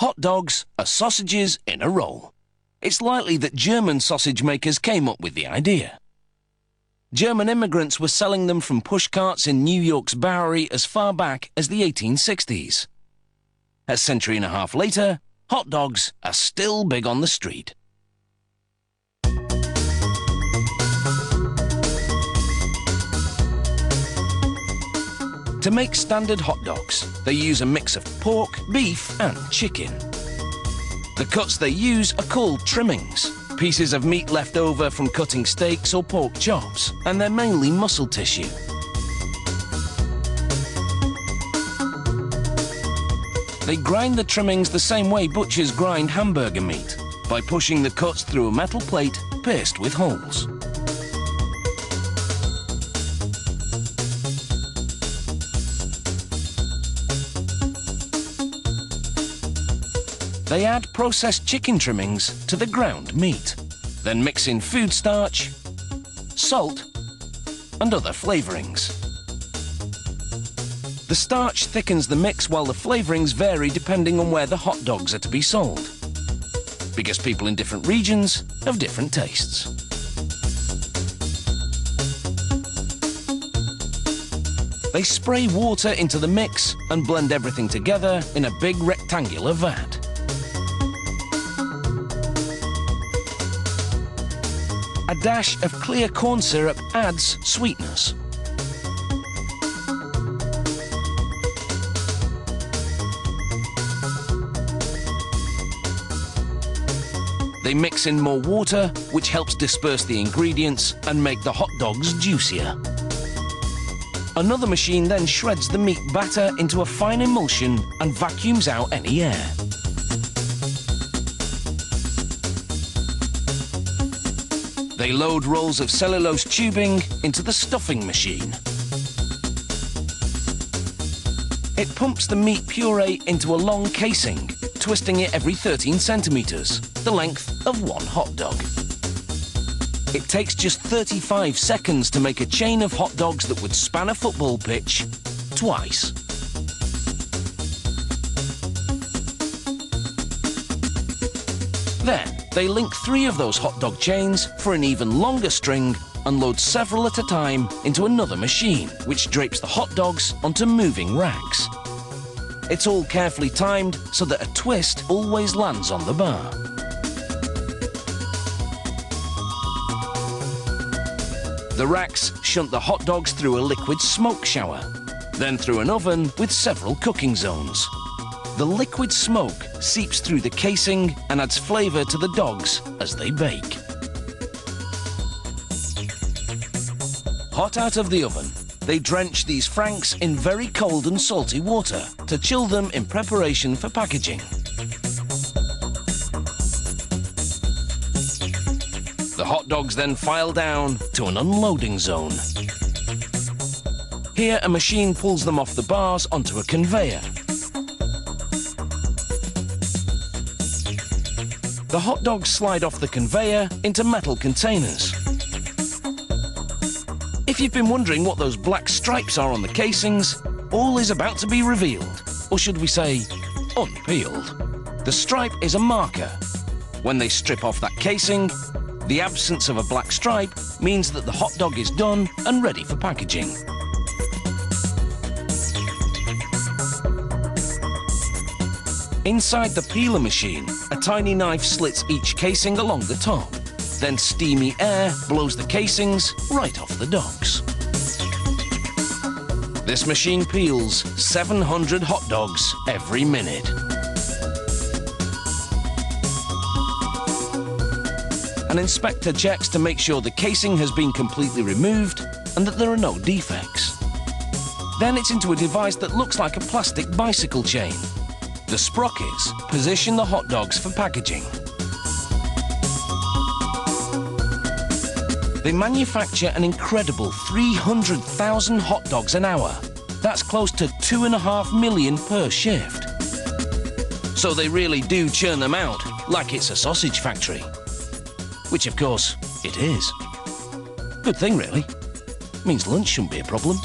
Hot dogs are sausages in a roll. It's likely that German sausage makers came up with the idea. German immigrants were selling them from pushcarts in New York's Bowery as far back as the 1860s. A century and a half later, hot dogs are still big on the street. To make standard hot dogs, they use a mix of pork, beef and chicken. The cuts they use are called trimmings, pieces of meat left over from cutting steaks or pork chops, and they're mainly muscle tissue. They grind the trimmings the same way butchers grind hamburger meat, by pushing the cuts through a metal plate pierced with holes. They add processed chicken trimmings to the ground meat, then mix in food starch, salt, and other flavorings. The starch thickens the mix while the flavorings vary depending on where the hot dogs are to be sold, because people in different regions have different tastes. They spray water into the mix and blend everything together in a big rectangular vat. A dash of clear corn syrup adds sweetness. They mix in more water, which helps disperse the ingredients and make the hot dogs juicier. Another machine then shreds the meat batter into a fine emulsion and vacuums out any air. They load rolls of cellulose tubing into the stuffing machine. It pumps the meat puree into a long casing, twisting it every 13 centimeters, the length of one hot dog. It takes just 35 seconds to make a chain of hot dogs that would span a football pitch twice. Then, they link 3 of those hot dog chains for an even longer string and load several at a time into another machine, which drapes the hot dogs onto moving racks. It's all carefully timed so that a twist always lands on the bar. The racks shunt the hot dogs through a liquid smoke shower, then through an oven with several cooking zones. The liquid smoke seeps through the casing and adds flavour to the dogs as they bake. Hot out of the oven, they drench these franks in very cold and salty water to chill them in preparation for packaging. The hot dogs then file down to an unloading zone. Here, a machine pulls them off the bars onto a conveyor. The hot dogs slide off the conveyor into metal containers. If you've been wondering what those black stripes are on the casings, all is about to be revealed, or should we say, unpeeled. The stripe is a marker. When they strip off that casing, the absence of a black stripe means that the hot dog is done and ready for packaging. Inside the peeler machine, a tiny knife slits each casing along the top. Then steamy air blows the casings right off the dogs. This machine peels 700 hot dogs every minute. An inspector checks to make sure the casing has been completely removed and that there are no defects. Then it's into a device that looks like a plastic bicycle chain. The sprockets position the hot dogs for packaging. They manufacture an incredible 300,000 hot dogs an hour. That's close to 2.5 million per shift. So they really do churn them out like it's a sausage factory. Which, of course, it is. Good thing, really. Means lunch shouldn't be a problem.